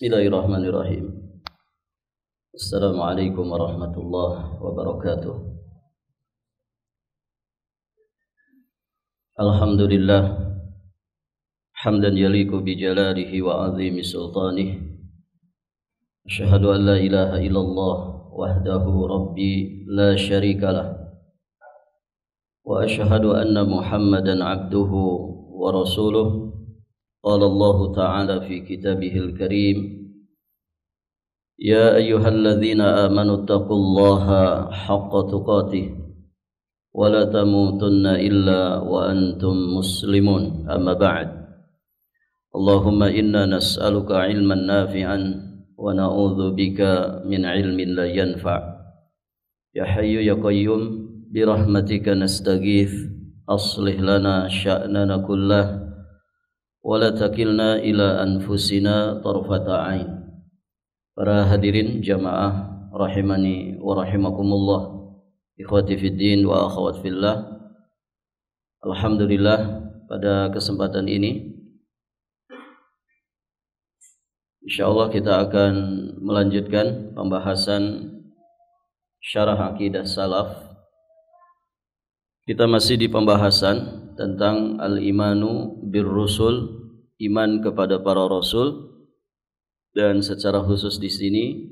Bismillahirrahmanirrahim. Assalamualaikum warahmatullahi wabarakatuh. Alhamdulillah hamdan yaliqu bi jalalihi wa azimi sultanihi. Asyhadu an la ilaha illallah wahdahu rabbi la syarikalah. Wa asyhadu anna Muhammadan abduhu wa rasuluh. Qala Allah Ta'ala fi kitabihil karim, Ya ayyuhalladzina amanu taqullaha haqqa tuqatih wa la tamutunna illa wa antum muslimun. Amma ba'd. Allahumma inna nas'aluka ilman nafi'an wa na'udzu bika min ilmin la yanfa'. Ya hayyu ya qayyum bi rahmatika nastaghith aslih lana sya'nana kullah wa la takilna ila anfusina tarfata ain. Para hadirin jamaah rahimani wa rahimakumullah, ikhwati fiddin wa akhwat fillah. Alhamdulillah, pada kesempatan ini insyaallah kita akan melanjutkan pembahasan syarah akidah salaf. Kita masih di pembahasan tentang al-imanu bir-rusul, iman kepada para rasul, dan secara khusus di sini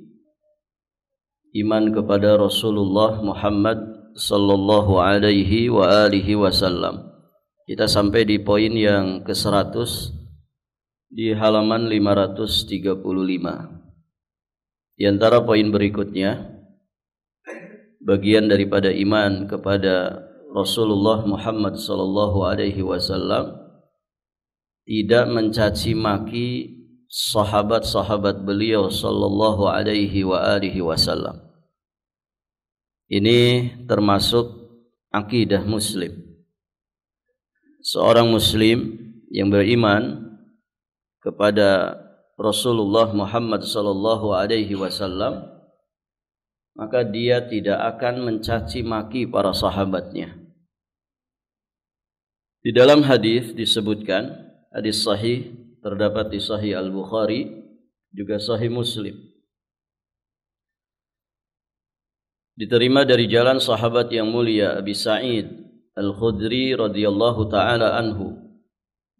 iman kepada Rasulullah Muhammad sallallahu alaihi wa alihi wasallam. Kita sampai di poin yang ke-100 di halaman 535. Di antara poin berikutnya, bagian daripada iman kepada Rasulullah Muhammad sallallahu alaihi wasallam tidak mencaci maki sahabat-sahabat beliau sallallahu alaihi wa alihi wasallam. Ini termasuk akidah muslim. Seorang muslim yang beriman kepada Rasulullah Muhammad sallallahu alaihi wasallam, maka dia tidak akan mencaci maki para sahabatnya. Di dalam hadis disebutkan, hadis sahih terdapat di Sahih Al-Bukhari, juga Sahih Muslim. Diterima dari jalan sahabat yang mulia Abi Sa'id Al-Khudri radhiyallahu taala anhu.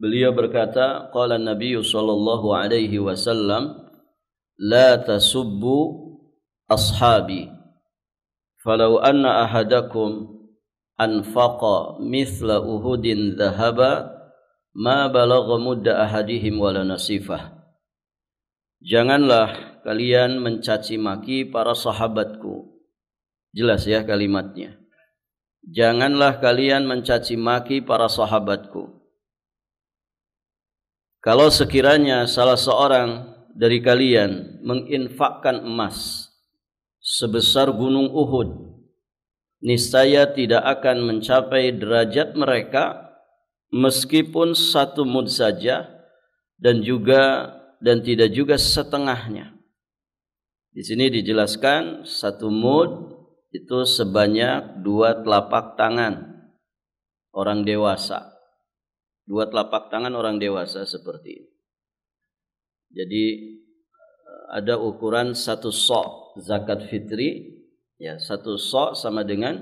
Beliau berkata, qala an-nabiy sallallahu alaihi wasallam, la tasubbu ashabi, falau anna ahadakum anfaqa mithla uhudin dhahaba ma balagha mudda ahadihim wala nasifah. Janganlah kalian mencaci maki para sahabatku. Jelas ya kalimatnya. Janganlah kalian mencaci maki para sahabatku. Kalau sekiranya salah seorang dari kalian menginfakkan emas sebesar gunung Uhud, niscaya tidak akan mencapai derajat mereka meskipun 1 mud saja, dan tidak juga setengahnya. Di sini dijelaskan 1 mud itu sebanyak 2 telapak tangan orang dewasa. 2 telapak tangan orang dewasa seperti ini. Jadi ada ukuran 1 sok zakat fitri, ya, 1 sok sama dengan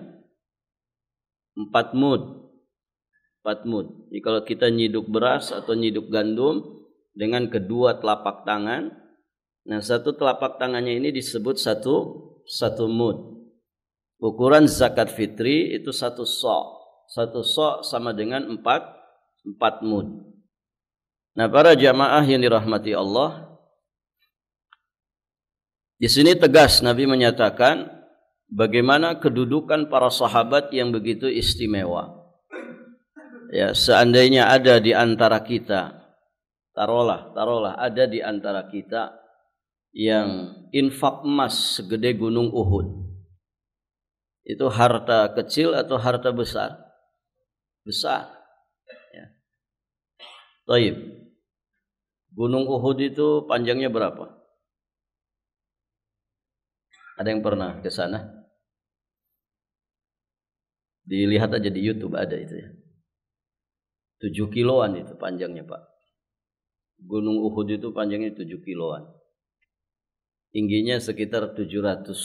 4 mud. 4 mud. Jadi kalau kita nyiduk beras atau nyiduk gandum dengan kedua telapak tangan, nah 1 telapak tangannya ini disebut 1 mud. Ukuran zakat fitri itu 1 sok. 1 sok sama dengan 4 mud. Nah, para jamaah yang dirahmati Allah, di sini tegas Nabi menyatakan bagaimana kedudukan para sahabat yang begitu istimewa. Ya, seandainya ada di antara kita, taruhlah ada di antara kita yang infak emas segede gunung Uhud. Itu harta kecil atau harta besar? Besar. Ya. Taib. Gunung Uhud itu panjangnya berapa? Ada yang pernah ke sana? Dilihat aja di YouTube ada itu ya. 7 kiloan itu panjangnya, Pak. Gunung Uhud itu panjangnya 7 kiloan. tingginya sekitar 700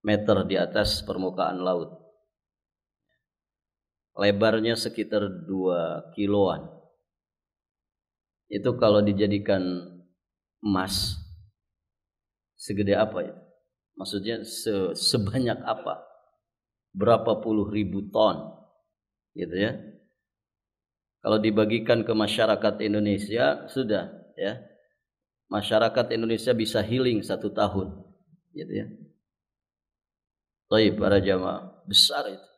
meter di atas permukaan laut. Lebarnya sekitar 2 kiloan. Itu kalau dijadikan emas, segede apa ya? Maksudnya sebanyak apa? Berapa puluh ribu ton, gitu ya. Kalau dibagikan ke masyarakat Indonesia, sudah ya. Masyarakat Indonesia bisa healing 1 tahun, gitu ya. Baik, para jamaah, besar itu.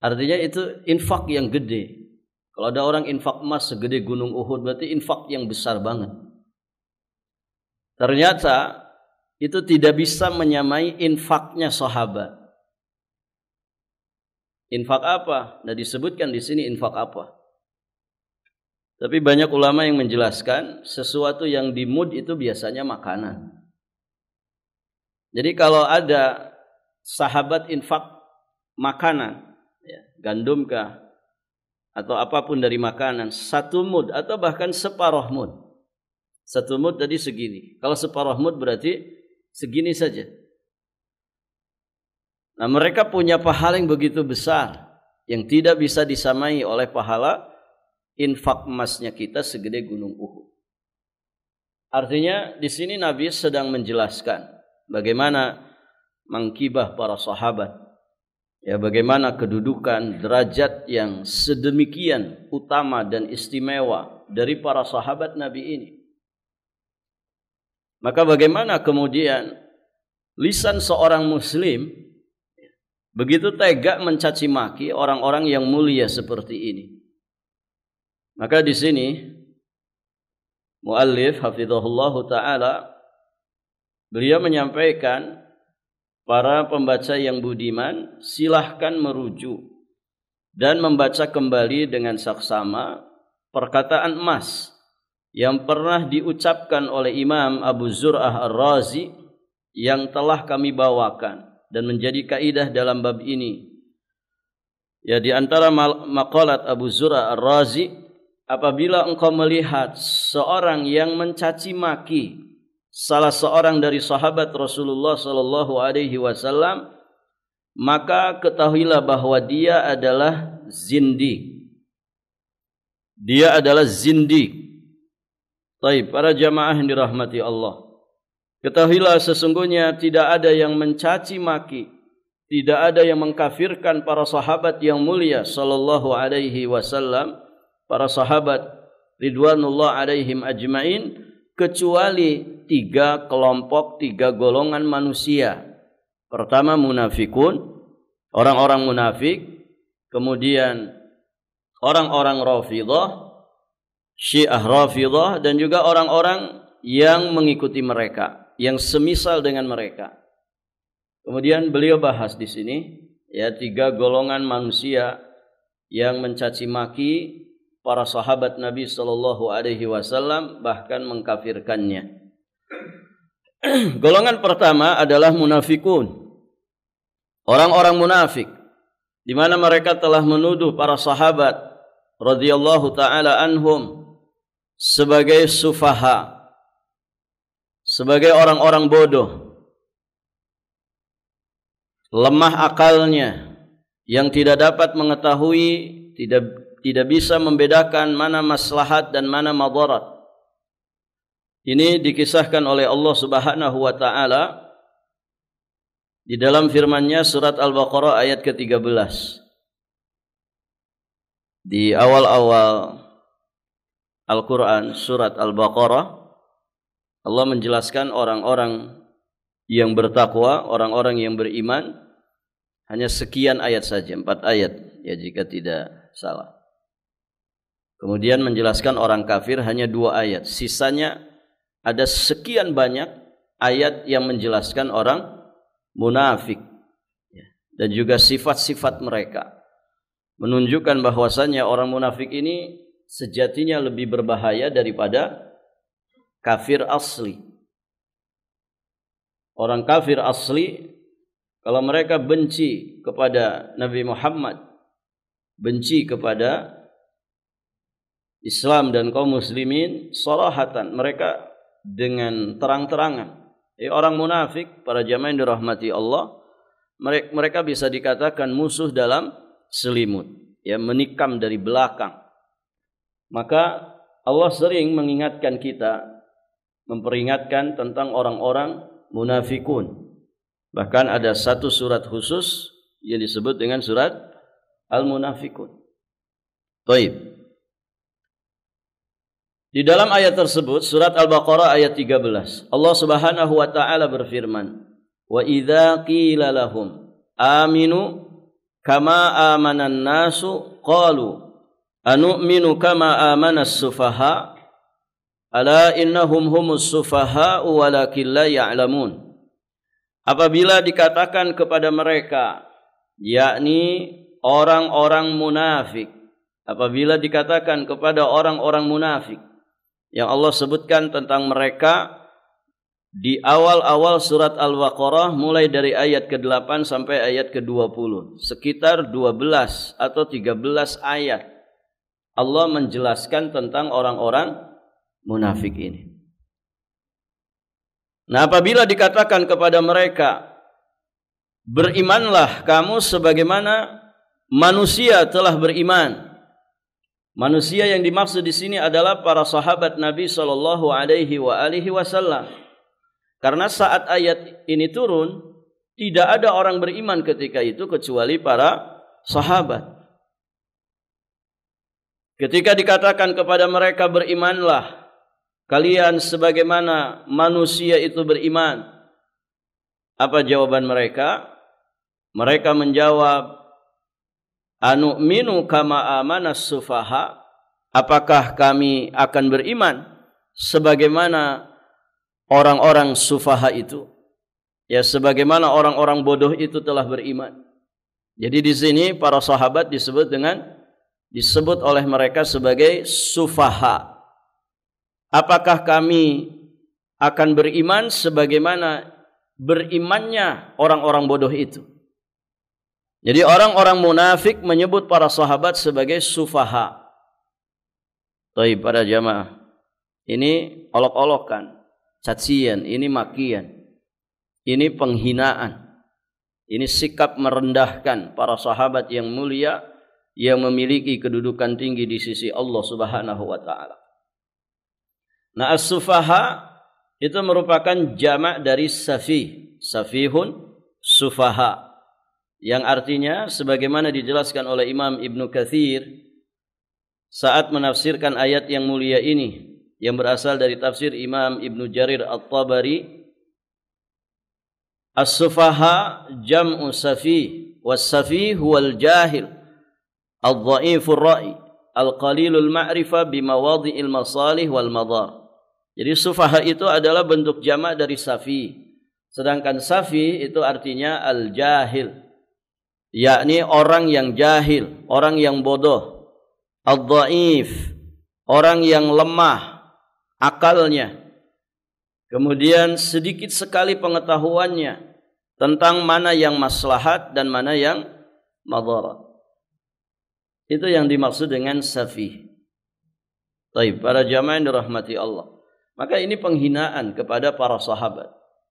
Artinya itu infak yang gede. Kalau ada orang infak emas segede gunung Uhud, berarti infak yang besar banget. Ternyata itu tidak bisa menyamai infaknya sahabat. Infak apa? Nah, disebutkan di sini infak apa. Tapi banyak ulama yang menjelaskan sesuatu yang dimud itu biasanya makanan. Jadi kalau ada sahabat infak makanan, ya, gandum kah atau apapun dari makanan, 1 mud atau bahkan separuh mud. 1 mud tadi segini. Kalau separuh mud berarti segini saja. Nah, mereka punya pahala yang begitu besar yang tidak bisa disamai oleh pahala infak emasnya kita segede gunung Uhud. Artinya di sini Nabi sedang menjelaskan bagaimana mangkibah para sahabat. Ya, bagaimana kedudukan derajat yang sedemikian utama dan istimewa dari para sahabat Nabi ini. Maka bagaimana kemudian lisan seorang muslim begitu tega mencaci maki orang-orang yang mulia seperti ini. Maka di sini muallif hafizahullah taala beliau menyampaikan, para pembaca yang budiman silahkan merujuk dan membaca kembali dengan saksama perkataan emas yang pernah diucapkan oleh Imam Abu Zur'ah Ar-Razi yang telah kami bawakan dan menjadi kaidah dalam bab ini. Ya, di antara maqalat Abu Zur'ah Ar-Razi, apabila engkau melihat seorang yang mencaci maki salah seorang dari sahabat Rasulullah sallallahu alaihi wasallam, maka ketahuilah bahwa dia adalah zindiq. Dia adalah zindiq. Baik, para jamaah yang dirahmati Allah, ketahuilah sesungguhnya tidak ada yang mencaci maki, tidak ada yang mengkafirkan para sahabat yang mulia sallallahu alaihi wasallam, para sahabat ridwanullah alaihim ajmain, kecuali 3 kelompok, 3 golongan manusia. Pertama munafikun, orang-orang munafik, kemudian orang-orang Rafidhah, Syiah Rafidhah, dan juga orang-orang yang mengikuti mereka, yang semisal dengan mereka. Kemudian beliau bahas di sini ya 3 golongan manusia yang mencaci maki para sahabat Nabi sallallahu alaihi wasallam, bahkan mengkafirkannya. Golongan pertama adalah munafikun. Orang-orang munafik di mana mereka telah menuduh para sahabat radhiyallahu taala anhum sebagai sufaha, sebagai orang-orang bodoh, lemah akalnya, yang tidak dapat mengetahui, tidak bisa membedakan mana maslahat dan mana madarat. Ini dikisahkan oleh Allah Subhanahu wa taala di dalam firman-Nya surat Al-Baqarah ayat ke-13. Di awal-awal Al-Quran surat Al-Baqarah, Allah menjelaskan orang-orang yang bertakwa, orang-orang yang beriman, hanya sekian ayat saja, 4 ayat ya jika tidak salah. Kemudian menjelaskan orang kafir hanya 2 ayat. Sisanya ada sekian banyak ayat yang menjelaskan orang munafik dan juga sifat-sifat mereka, menunjukkan bahwasannya orang munafik ini sejatinya lebih berbahaya daripada kafir asli. Orang kafir asli, kalau mereka benci kepada Nabi Muhammad, benci kepada Islam dan kaum muslimin sarahatan, mereka dengan terang-terangan. Orang munafik, para jamaah yang dirahmati Allah, mereka bisa dikatakan musuh dalam selimut, ya, menikam dari belakang. Maka Allah sering mengingatkan kita, memperingatkan tentang orang-orang munafikun. Bahkan ada satu surat khusus yang disebut dengan surat Al-Munafikun. Baik. Di dalam ayat tersebut, surat Al-Baqarah ayat 13, Allah Subhanahu wa taala berfirman, "Wa idza qila lahum aminu kama amanan nasu qalu anu'minu kama amanas sufaha ala innahum humus sufaha walakin la ya'lamun." Apabila dikatakan kepada mereka, yakni orang-orang munafik, apabila dikatakan kepada orang-orang munafik yang Allah sebutkan tentang mereka di awal-awal surat Al-Baqarah, mulai dari ayat ke-8 sampai ayat ke-20, sekitar 12 atau 13 ayat Allah menjelaskan tentang orang-orang munafik ini. Nah, apabila dikatakan kepada mereka, berimanlah kamu sebagaimana manusia telah beriman. Manusia yang dimaksud di sini adalah para sahabat Nabi sallallahu alaihi wasallam. Karena saat ayat ini turun, tidak ada orang beriman ketika itu kecuali para sahabat. Ketika dikatakan kepada mereka, berimanlah kalian sebagaimana manusia itu beriman, apa jawaban mereka? Mereka menjawab, anu'minu kama amanas sufaha, apakah kami akan beriman sebagaimana orang-orang sufaha itu, ya, sebagaimana orang-orang bodoh itu telah beriman. Jadi di sini para sahabat disebut oleh mereka sebagai sufaha. Apakah kami akan beriman sebagaimana berimannya orang-orang bodoh itu? Jadi orang-orang munafik menyebut para sahabat sebagai sufaha. Baik, para jamaah, ini olok-olokan, cacian, ini makian, ini penghinaan, ini sikap merendahkan para sahabat yang mulia yang memiliki kedudukan tinggi di sisi Allah Subhanahu wa taala. Nah, as-sufaha itu merupakan jamak dari safih, safihun, sufaha, yang artinya sebagaimana dijelaskan oleh Imam Ibnu Katsir saat menafsirkan ayat yang mulia ini yang berasal dari tafsir Imam Ibnu Jarir At-Tabari, as-sufaha jam'u safih, was-safih huwal jahil al-dha'ifur ra'i al-qalilul ma'rifah bimawadhi'il masalih wal madar. Jadi sufaha itu adalah bentuk jamak dari safi. Sedangkan safi itu artinya al-jahil, yakni orang yang jahil, orang yang bodoh. Al-dhaif, orang yang lemah akalnya. Kemudian sedikit sekali pengetahuannya tentang mana yang maslahat dan mana yang madarat. Itu yang dimaksud dengan safi. Baik, para jamaah yang dirahmati Allah. Maka ini penghinaan kepada para sahabat.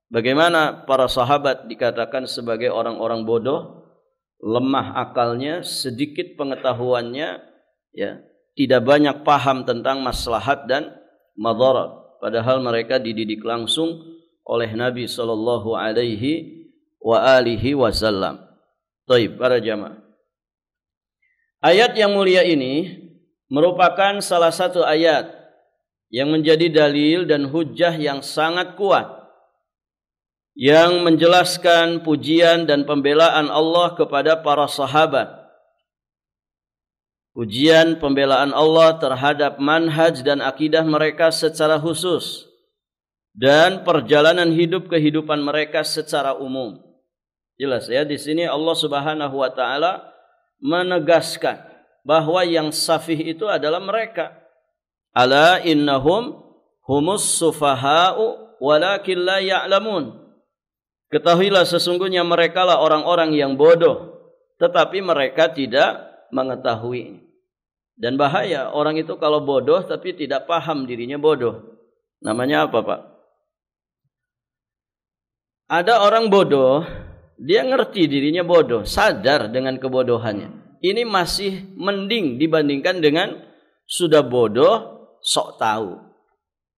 Bagaimana para sahabat dikatakan sebagai orang-orang bodoh, lemah akalnya, sedikit pengetahuannya, ya, tidak banyak paham tentang maslahat dan madarat. Padahal mereka dididik langsung oleh Nabi sallallahu alaihi wasallam. Baik, para jamaah. Ayat yang mulia ini merupakan salah satu ayat yang menjadi dalil dan hujjah yang sangat kuat yang menjelaskan pujian dan pembelaan Allah kepada para sahabat. Pujian pembelaan Allah terhadap manhaj dan akidah mereka secara khusus dan perjalanan hidup kehidupan mereka secara umum. Jelas ya, di sini Allah Subhanahu wa taala menegaskan bahwa yang safih itu adalah mereka. Ala innahum humus sufaha'u walakin la ya'lamun. Ketahuilah sesungguhnya mereka lah orang-orang yang bodoh, tetapi mereka tidak mengetahui. Dan bahaya orang itu kalau bodoh tapi tidak paham dirinya bodoh. Namanya apa, Pak? Ada orang bodoh, dia ngerti dirinya bodoh, sadar dengan kebodohannya. Ini masih mending dibandingkan dengan sudah bodoh, sok tahu.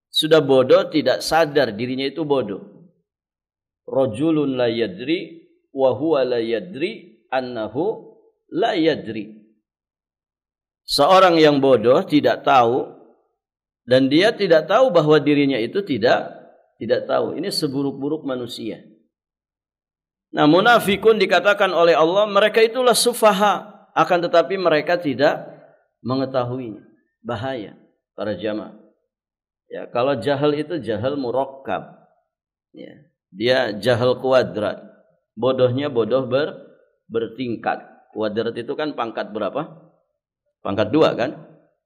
Sudah bodoh tidak sadar dirinya itu bodoh. Rajulun la yadri wa huwa la yadri annahu la yadri. Seorang yang bodoh tidak tahu dan dia tidak tahu bahwa dirinya itu tidak tahu. Ini seburuk-buruk manusia. Nah, munafikun dikatakan oleh Allah mereka itulah sufaha, akan tetapi mereka tidak mengetahuinya. Bahaya para jamaah. Ya, kalau jahal itu jahal murakkab. Ya, dia jahal kuadrat. Bodohnya bodoh bertingkat. Kuadrat itu kan pangkat berapa? Pangkat 2 kan?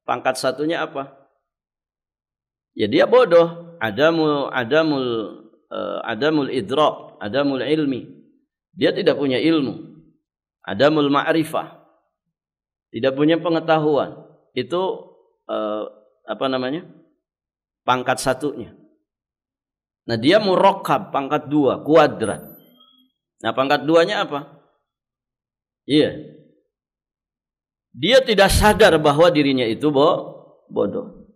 Pangkat 1-nya apa? Ya dia bodoh. Adamul idrak, adamul ilmi. Dia tidak punya ilmu. Adamul ma'rifah. Tidak punya pengetahuan. Itu pangkat 1-nya. Nah, dia murakkab pangkat 2, kuadrat. Nah, pangkat 2-nya apa? Iya. Dia tidak sadar bahwa dirinya itu bodoh.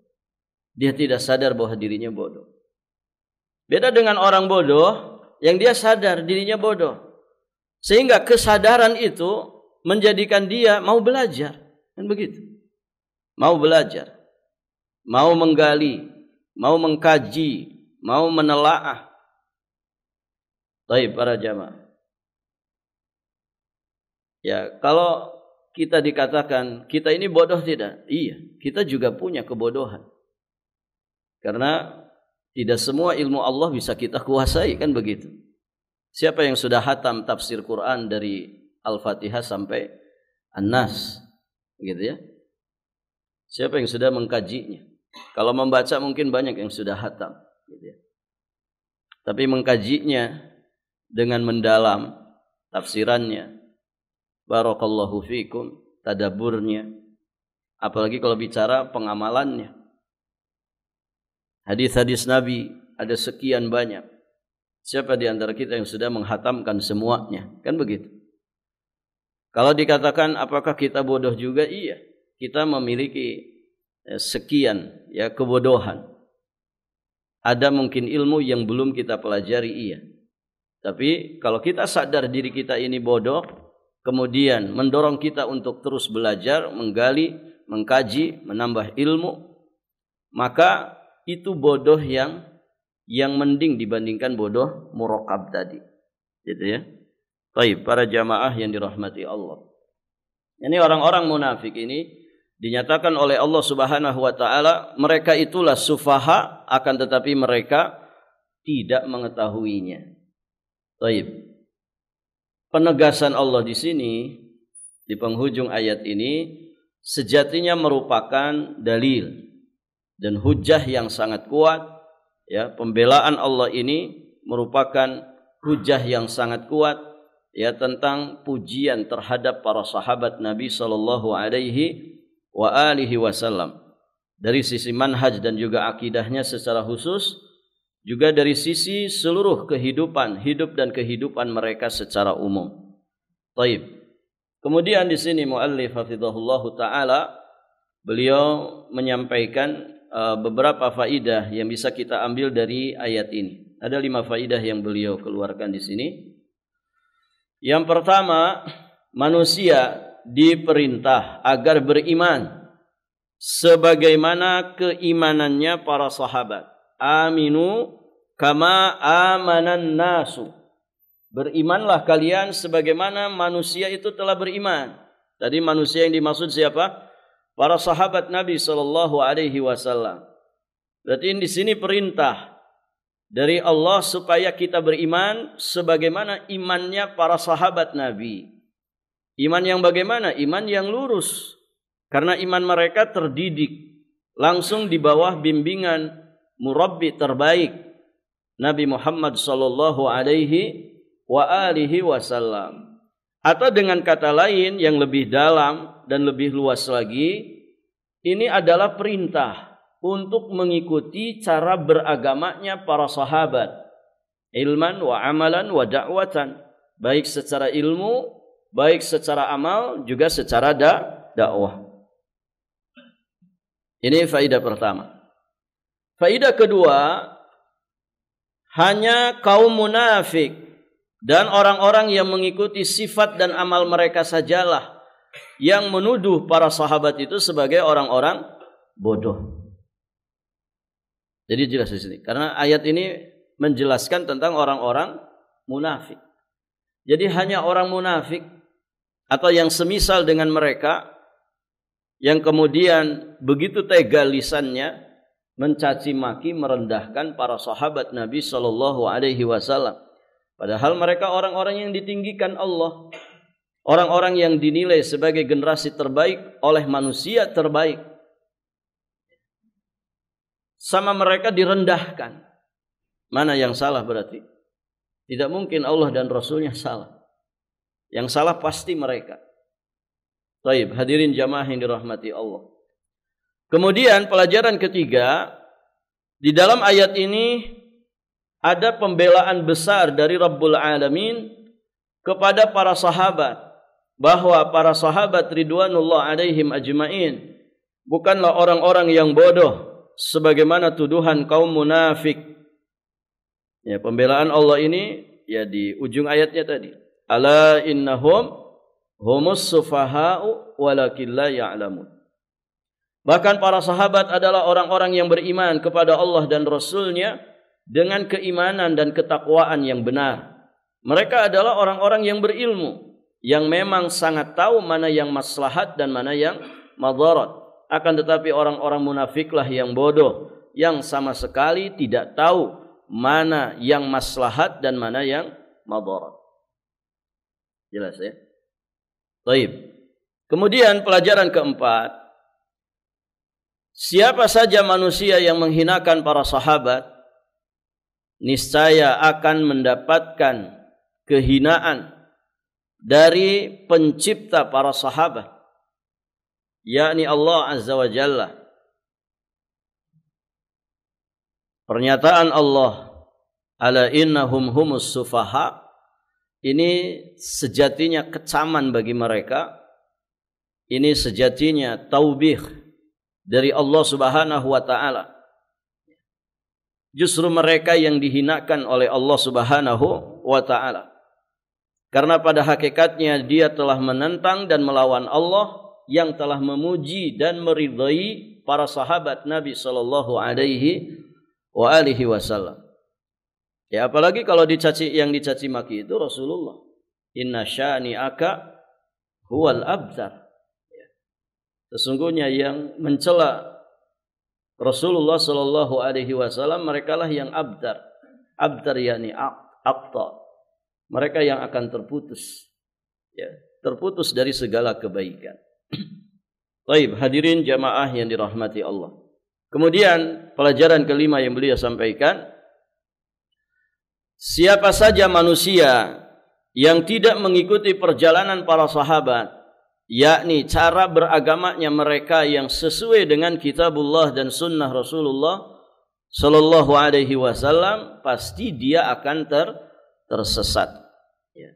Dia tidak sadar bahwa dirinya bodoh. Beda dengan orang bodoh yang dia sadar dirinya bodoh. Sehingga kesadaran itu menjadikan dia mau belajar. Kan begitu. Mau belajar. Mau menggali. Mau mengkaji. Mau menelaah. Baik para jamaah. Ya, kalau kita dikatakan kita ini bodoh tidak? Iya, kita juga punya kebodohan. Karena tidak semua ilmu Allah bisa kita kuasai, kan begitu. Siapa yang sudah hatam tafsir Quran dari Al-Fatihah sampai An-Nas, gitu ya? Siapa yang sudah mengkajinya? Kalau membaca mungkin banyak yang sudah hatam, gitu ya. Tapi mengkajinya dengan mendalam tafsirannya, barakallahu fikum, tadaburnya, apalagi kalau bicara pengamalannya. Hadis-hadis Nabi ada sekian banyak. Siapa di antara kita yang sudah menghatamkan semuanya? Kan begitu. Kalau dikatakan apakah kita bodoh juga? Iya. Kita memiliki sekian ya kebodohan. Ada mungkin ilmu yang belum kita pelajari, iya. Tapi kalau kita sadar diri kita ini bodoh, kemudian mendorong kita untuk terus belajar, menggali, mengkaji, menambah ilmu, maka itu bodoh yang mending dibandingkan bodoh murakkab tadi. Gitu ya. Baik, para jamaah yang dirahmati Allah. Ini orang-orang munafik ini dinyatakan oleh Allah Subhanahu wa taala mereka itulah sufaha, akan tetapi mereka tidak mengetahuinya. Baik. Penegasan Allah di sini di penghujung ayat ini sejatinya merupakan dalil dan hujjah yang sangat kuat, ya. Pembelaan Allah ini merupakan hujjah yang sangat kuat, ya, tentang pujian terhadap para sahabat Nabi sallallahu alaihi wa alihi wasallam. Dari sisi manhaj dan juga akidahnya secara khusus, juga dari sisi seluruh kehidupan, hidup dan kehidupan mereka secara umum. Baik. Kemudian di sini muallif hafizahullahu taala beliau menyampaikan beberapa faidah yang bisa kita ambil dari ayat ini. Ada 5 faidah yang beliau keluarkan di sini. Yang pertama, manusia diperintah agar beriman sebagaimana keimanannya para sahabat. Aminu kama amanan nasu. Berimanlah kalian sebagaimana manusia itu telah beriman. Tadi manusia yang dimaksud siapa? Para sahabat Nabi sallallahu alaihi wasallam. Berarti di sini perintah dari Allah supaya kita beriman sebagaimana imannya para sahabat Nabi. Iman yang bagaimana? Iman yang lurus. Karena iman mereka terdidik langsung di bawah bimbingan murabbi terbaik Nabi Muhammad sallallahu alaihi wa alihi wasallam. Atau dengan kata lain yang lebih dalam dan lebih luas lagi, ini adalah perintah untuk mengikuti cara beragamanya para sahabat, ilman wa amalan wa da'watan, baik secara ilmu, baik secara amal, juga secara dakwah. Ini faedah pertama. Faedah kedua, hanya kaum munafik dan orang-orang yang mengikuti sifat dan amal mereka sajalah yang menuduh para sahabat itu sebagai orang-orang bodoh. Jadi jelas di sini, karena ayat ini menjelaskan tentang orang-orang munafik. Jadi hanya orang munafik atau yang semisal dengan mereka yang kemudian begitu tega lisannya mencaci maki, merendahkan para sahabat Nabi sallallahu alaihi wasallam. Padahal mereka orang-orang yang ditinggikan Allah, orang-orang yang dinilai sebagai generasi terbaik oleh manusia terbaik. Sama mereka direndahkan. Mana yang salah berarti? Tidak mungkin Allah dan Rasulnya salah. Yang salah pasti mereka. Baik, hadirin jamaah yang dirahmati Allah. Kemudian pelajaran ketiga, di dalam ayat ini ada pembelaan besar dari Rabbul Alamin kepada para sahabat, bahwa para sahabat ridwanullah alaihim ajma'in bukanlah orang-orang yang bodoh sebagaimana tuduhan kaum munafik. Ya, pembelaan Allah ini ya di ujung ayatnya tadi. Ala innahum humus sufaha'u walakin la ya'lamun. Bahkan para sahabat adalah orang-orang yang beriman kepada Allah dan Rasulnya dengan keimanan dan ketakwaan yang benar. Mereka adalah orang-orang yang berilmu, yang memang sangat tahu mana yang maslahat dan mana yang madarat. Akan tetapi orang-orang munafiklah yang bodoh, yang sama sekali tidak tahu mana yang maslahat dan mana yang madarat. Jelas ya? Baik. Kemudian pelajaran keempat, siapa saja manusia yang menghinakan para sahabat, niscaya akan mendapatkan kehinaan dari pencipta para sahabat, yakni Allah Azza wa Jalla. Pernyataan Allah, ala innahum humus sufaha, ini sejatinya kecaman bagi mereka. Ini sejatinya taubih dari Allah Subhanahu wa taala. Justru mereka yang dihinakan oleh Allah Subhanahu wa taala. Karena pada hakikatnya dia telah menentang dan melawan Allah yang telah memuji dan meridai para sahabat Nabi sallallahu alaihi wa alihi wasallam. Ya, apalagi kalau yang dicaci maki itu Rasulullah. Inna syani'aka huwal abtar. Ya. Sesungguhnya yang mencela Rasulullah sallallahu alaihi wasallam merekalah yang abtar. Abtar yakni aqta. Mereka yang akan terputus. Ya, terputus dari segala kebaikan. Baik, hadirin jamaah yang dirahmati Allah. Kemudian pelajaran kelima yang beliau sampaikan, siapa saja manusia yang tidak mengikuti perjalanan para sahabat, yakni cara beragamanya mereka yang sesuai dengan kitabullah dan sunnah Rasulullah sallallahu alaihi wasallam, pasti dia akan tersesat. Ya.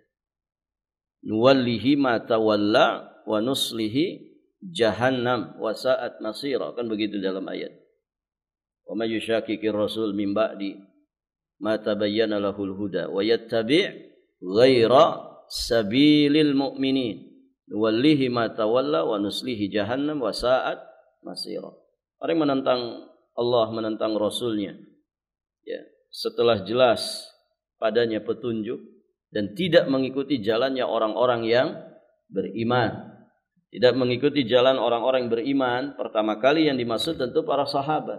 Nuwallihi ma tawalla wa nuslihi jahannam wa sa'at masira, kan begitu dalam ayat. Wa may yushaqiqir rasul min ba'di ma tabayyana lahul huda wa yattabi' ghaira sabilil mu'minin nuwallihi ma tawalla wa nuslihi jahannam wa sa'at masira. Orang yang menentang Allah, menentang Rasulnya, ya, setelah jelas padanya petunjuk dan tidak mengikuti jalannya orang-orang yang beriman. Tidak mengikuti jalan orang-orang yang beriman, pertama kali yang dimaksud tentu para sahabat.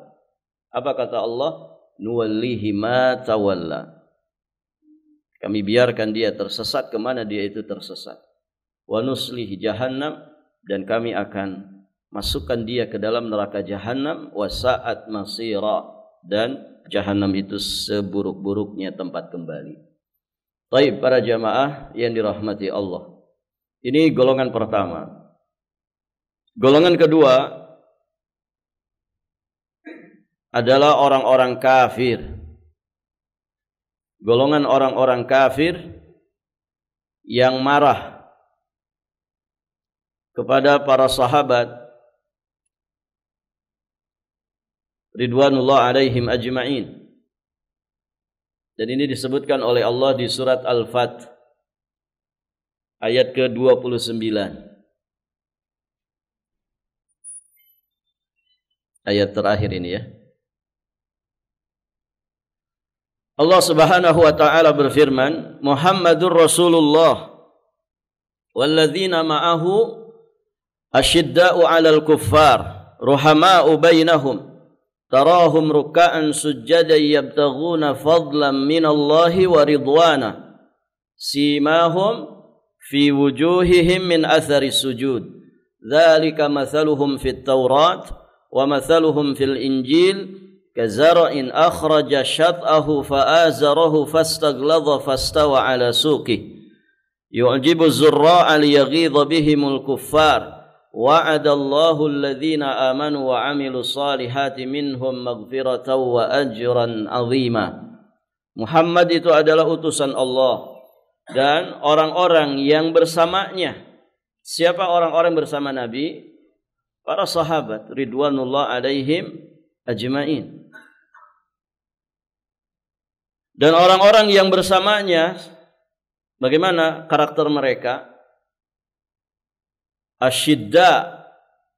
Apa kata Allah? Nuwallihi ma tawalla. Kami biarkan dia tersesat kemana dia itu tersesat. Wa nuslihi jahannam, dan kami akan masukkan dia ke dalam neraka jahannam. Wa sa'at masira, dan jahannam itu seburuk-buruknya tempat kembali. Baik para jamaah yang dirahmati Allah. Ini golongan pertama. Golongan kedua, adalah orang-orang kafir. Golongan orang-orang kafir yang marah kepada para sahabat ridwanullah alaihim ajma'in. Dan ini disebutkan oleh Allah di surat Al-Fat ayat ke-29. Ayat terakhir ini ya. Allah Subhanahu wa taala berfirman, Muhammadur Rasulullah walladzina ma'ahu asyidda'u 'alal kuffar ruhama'u bainahum tarahum ruk'an sujjadan yabtaghuna fadlan minallahi wa ridwana simahum fi wujuhihim min athari sujud dzalika mathaluhum fit taurat wa mathaluhum fil injil kazara'in akhraja syat'ahu fa'azarahu fastagladha fastawa 'ala suqihi yu'jibu az-zurra'a liyaghidha bihimul kuffar wa'adallahu alladhina amanu wa 'amilus salihati minhum maghfiratan wa ajran 'azima. Muhammad itu adalah utusan Allah dan orang-orang yang bersamanya. Siapa orang-orang bersama Nabi? Para sahabat ridwanullah alaihim ajma'in. Dan orang-orang yang bersamanya, bagaimana karakter mereka? Asyidda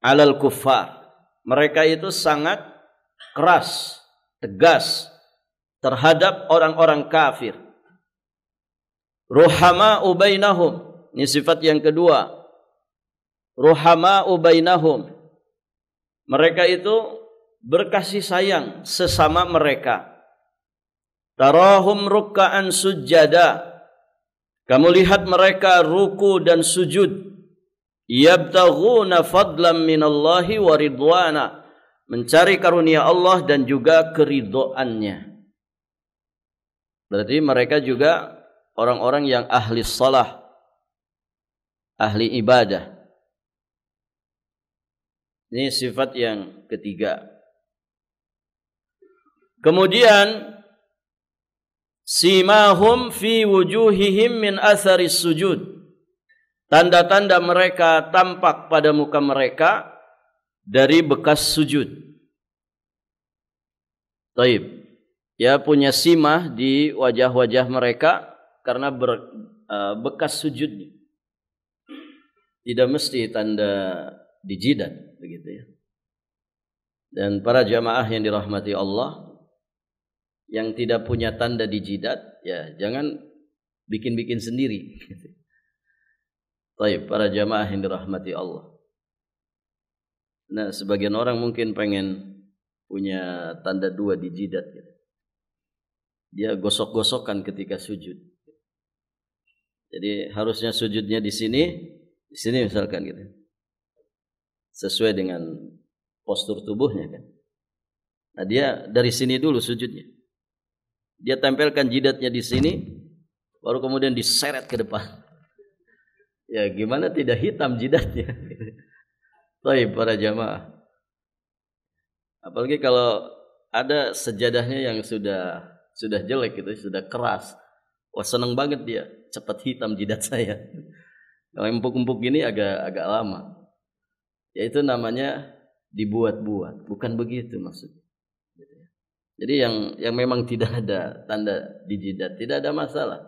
'alal kuffar. Mereka itu sangat keras, tegas terhadap orang-orang kafir. Ruhama'u bainahum. Ini sifat yang kedua. Ruhama'u bainahum. Mereka itu berkasih sayang sesama mereka. Tarahum ruk'an sujjada. Kamu lihat mereka ruku dan sujud. Yabtaghuna fadlan minallahi wa ridwana. Mencari karunia Allah dan juga keridhoannya. Berarti mereka juga orang-orang yang ahli salah, ahli ibadah. Ini sifat yang ketiga. Kemudian simahum fi wujuhihim min atharis sujud. Tanda-tanda mereka tampak pada muka mereka dari bekas sujud. Taib. Ya, punya simah di wajah-wajah mereka karena bekas sujud. Tidak mesti tanda di jidat, begitu ya. Dan para jamaah yang dirahmati Allah, yang tidak punya tanda di jidat, ya jangan bikin-bikin sendiri. Baik, para jamaah yang dirahmati Allah. Nah, sebagian orang mungkin pengen punya tanda dua di jidat, gitu. Dia gosok-gosokkan ketika sujud. Jadi harusnya sujudnya di sini misalkan gitu. Sesuai dengan postur tubuhnya kan. Nah, dia dari sini dulu sujudnya. Dia tempelkan jidatnya di sini, baru kemudian diseret ke depan. Ya gimana tidak hitam jidatnya? Baik para jamaah. Apalagi kalau ada sejadahnya yang sudah jelek gitu, sudah keras. Wah, seneng banget dia, cepat hitam jidat saya. Kalau empuk-empuk gini agak lama. Ya itu namanya dibuat-buat, bukan begitu maksudnya. Jadi yang memang tidak ada tanda di jidat tidak ada masalah.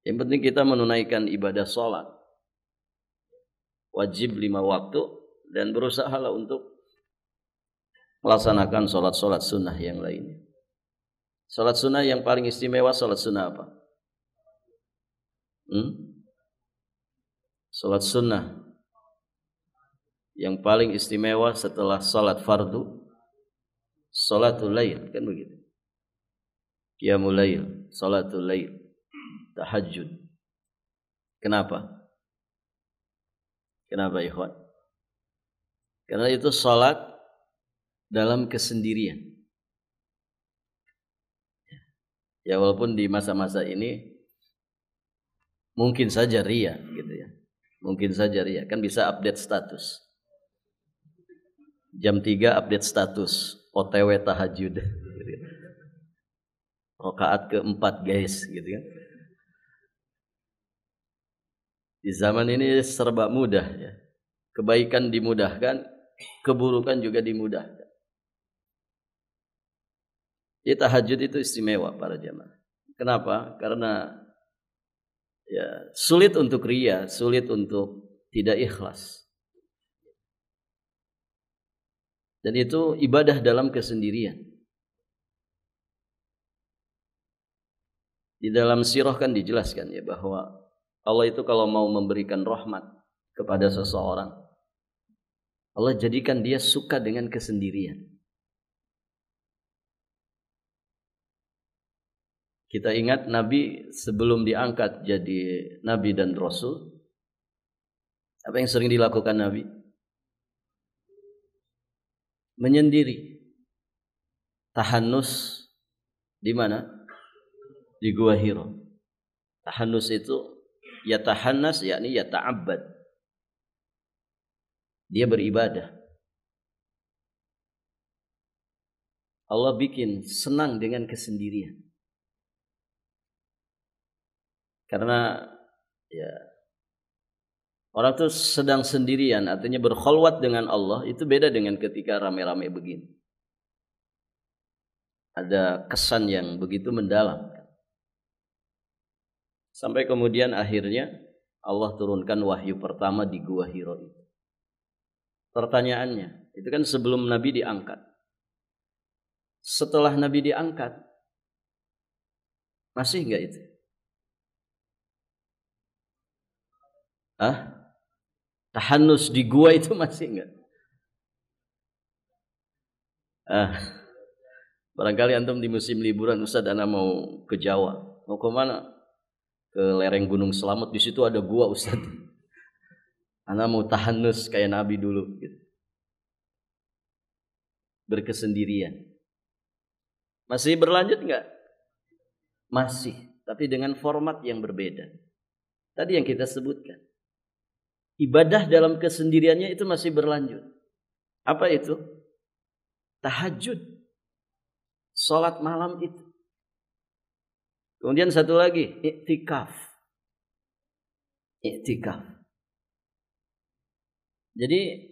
Yang penting kita menunaikan ibadah sholat. Wajib 5 waktu dan berusahalah untuk melaksanakan sholat sunnah yang lainnya. Sholat sunnah yang paling istimewa sholat sunnah apa? Sholat sunnah yang paling istimewa setelah sholat fardu, sholatul lail, kan begitu. Qiyamul lail, sholatul lail, tahajud. Kenapa? Kenapa ikhwan? Karena itu sholat dalam kesendirian. Ya walaupun di masa-masa ini mungkin saja riya gitu ya. Mungkin saja riya, kan bisa update status. Jam 3 update status, OTW tahajud. Rakaat keempat guys, gitu kan. Di zaman ini serba mudah ya. Kebaikan dimudahkan, keburukan juga dimudahkan. Jadi tahajud itu istimewa para jamaah. Kenapa? Karena ya sulit untuk riya, sulit untuk tidak ikhlas. Dan itu ibadah dalam kesendirian. Di dalam sirah kan dijelaskan ya bahwa Allah itu kalau mau memberikan rahmat kepada seseorang, Allah jadikan dia suka dengan kesendirian. Kita ingat Nabi sebelum diangkat jadi Nabi dan Rasul, apa yang sering dilakukan Nabi? Menyendiri. Tahannus di mana? Di Gua Hira. Tahannus itu yatahannas, yakni yata'abbad. Dia beribadah. Allah bikin senang dengan kesendirian. Karena ya orang tuh sedang sendirian, artinya berkholwat dengan Allah, itu beda dengan ketika rame-rame begini. Ada kesan yang begitu mendalam. Sampai kemudian akhirnya Allah turunkan wahyu pertama di Gua Hira itu. Pertanyaannya, itu kan sebelum Nabi diangkat. Setelah Nabi diangkat, masih enggak itu? Tahannus di gua itu masih enggak? Barangkali antum di musim liburan, Ustaz, ana mau ke Jawa. Mau ke mana? Ke lereng Gunung Selamet, di situ ada gua, Ustaz. Ana mau tahannus kayak Nabi dulu gitu. Berkesendirian. Masih berlanjut enggak? Masih, tapi dengan format yang berbeda. Tadi yang kita sebutkan. Ibadah dalam kesendiriannya itu masih berlanjut. Apa itu? Tahajud. Salat malam itu. Kemudian satu lagi, iktikaf. Iktikaf. Jadi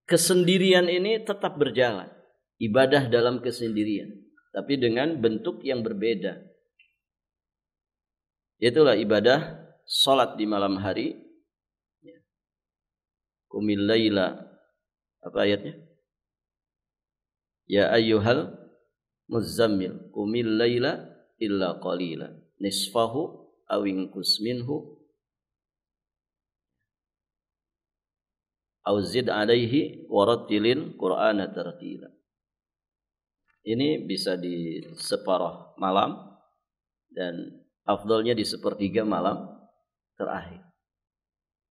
kesendirian ini tetap berjalan. Ibadah dalam kesendirian. Tapi dengan bentuk yang berbeda. Itulah ibadah salat di malam hari. Qumil laila, apa ayatnya? Ya ayyuhal muzammil qumil laila illa qalila nisfahu aw inqus minhu aw zid alaihi warattilil qur'ana tartila. Ini bisa di separuh malam dan afdalnya di sepertiga malam terakhir.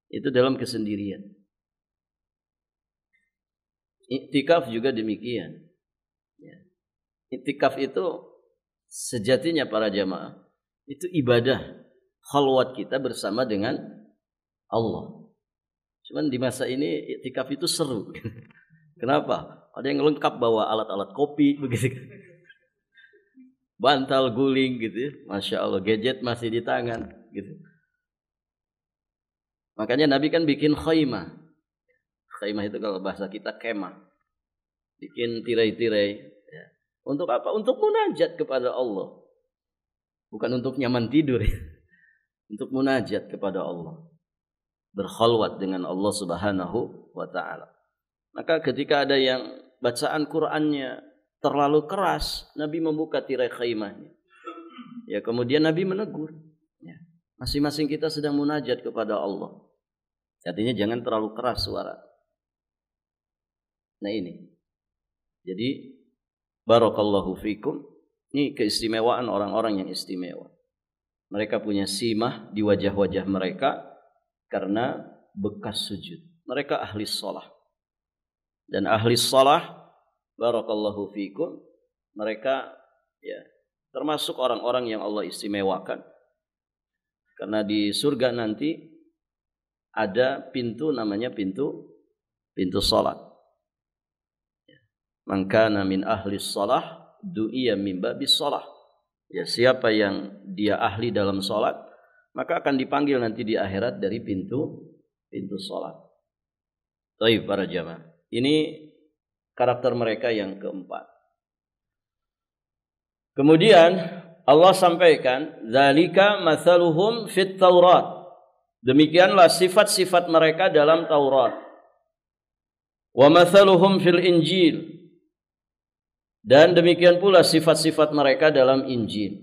Itu dalam kesendirian. Iktikaf juga demikian. Ya. Iktikaf itu sejatinya para jamaah itu ibadah khalwat kita bersama dengan Allah. Cuman di masa ini iktikaf itu seru. Kenapa? Ada yang lengkap bawa alat-alat kopi begitu. Bantal guling gitu ya. Masya Allah, gadget masih di tangan gitu. Makanya Nabi kan bikin khaymah. Khaymah itu kalau bahasa kita kemah. Bikin tirai-tirai. Ya. Untuk apa? Untuk munajat kepada Allah. Bukan untuk nyaman tidur. Ya. Untuk munajat kepada Allah. Berkhalwat dengan Allah Subhanahu wa ta'ala. Maka ketika ada yang bacaan Qur'annya terlalu keras, Nabi membuka tirai khaymahnya. Ya, kemudian Nabi menegur. Ya. Masing-masing kita sedang munajat kepada Allah. Artinya jangan terlalu keras suara. Nah ini. Jadi barakallahu fikum. Ini keistimewaan orang-orang yang istimewa. Mereka punya simah di wajah-wajah mereka karena bekas sujud. Mereka ahli shalah. Dan ahli shalah barakallahu fikum, mereka ya termasuk orang-orang yang Allah istimewakan. Karena di surga nanti ada pintu namanya pintu salat. Man kana min ahli shalah du'iya min babis shalah. Ya, siapa yang dia ahli dalam salat, maka akan dipanggil nanti di akhirat dari pintu salat. Baik para jamaah. Ini karakter mereka yang keempat. Kemudian Allah sampaikan, "Dzalika mathaluhum fit Taurat." Demikianlah sifat-sifat mereka dalam Taurat. "Wa mathaluhum fil Injil." Dan demikian pula sifat-sifat mereka dalam Injil.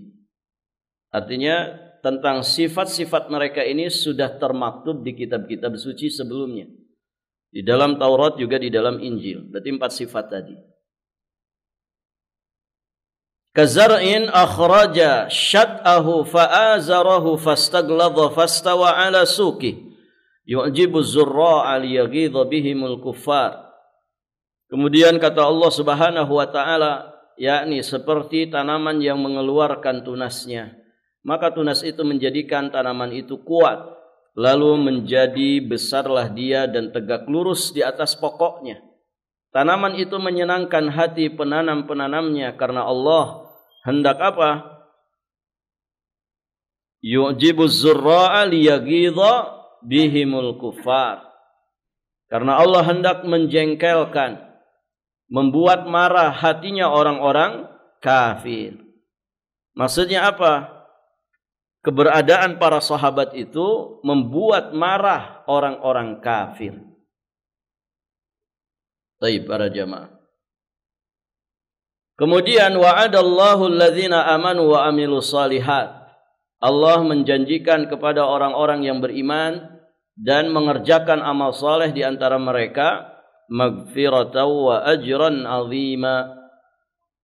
Artinya tentang sifat-sifat mereka ini sudah termaktub di kitab-kitab suci sebelumnya. Di dalam Taurat juga di dalam Injil. Berarti 4 sifat tadi. Kazar'in akhraja syat'ahu fa'azarahu fastagladha fastawa ala suqih yu'jibu zurra'a liyaghidha bihimul kuffar. Kemudian kata Allah Subhanahu wa taala, yakni seperti tanaman yang mengeluarkan tunasnya, maka tunas itu menjadikan tanaman itu kuat, lalu menjadi besarlah dia dan tegak lurus di atas pokoknya. Tanaman itu menyenangkan hati penanam-penanamnya karena Allah hendak apa? Yu'jibu zurra'a liyaghidha bihimul kuffar. Karena Allah hendak menjengkelkan, membuat marah hatinya orang-orang kafir. Maksudnya apa? Keberadaan para sahabat itu membuat marah orang-orang kafir. Baik para jamaah. Kemudian wa'adallahu alladzina amanu wa amilus shalihat. Allah menjanjikan kepada orang-orang yang beriman dan mengerjakan amal saleh di antara mereka maghfiratan wa ajran azima,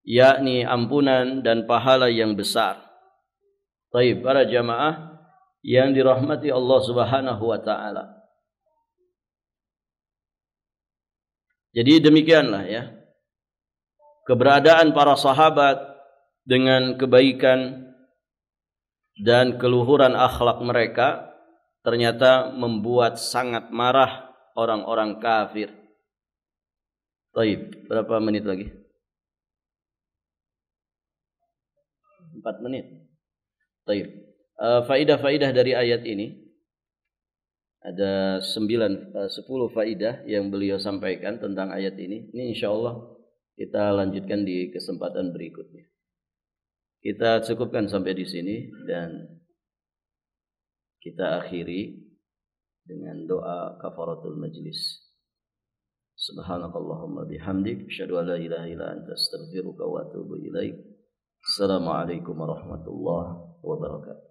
yakni ampunan dan pahala yang besar. Baik para jamaah yang dirahmati Allah Subhanahu wa taala. Jadi demikianlah ya, keberadaan para sahabat dengan kebaikan dan keluhuran akhlak mereka ternyata membuat sangat marah orang-orang kafir. Baik, berapa menit lagi? 4 menit. Baik. Faidah-faidah dari ayat ini ada 10 faidah yang beliau sampaikan tentang ayat ini. Ini insyaallah kita lanjutkan di kesempatan berikutnya. Kita cukupkan sampai di sini dan kita akhiri dengan doa kafaratul majlis. Subhanakallahumma bihamdik asyhadu an la ilaha illa anta astaghfiruka wa atubu ilaik. Assalamualaikum warahmatullahi wabarakatuh.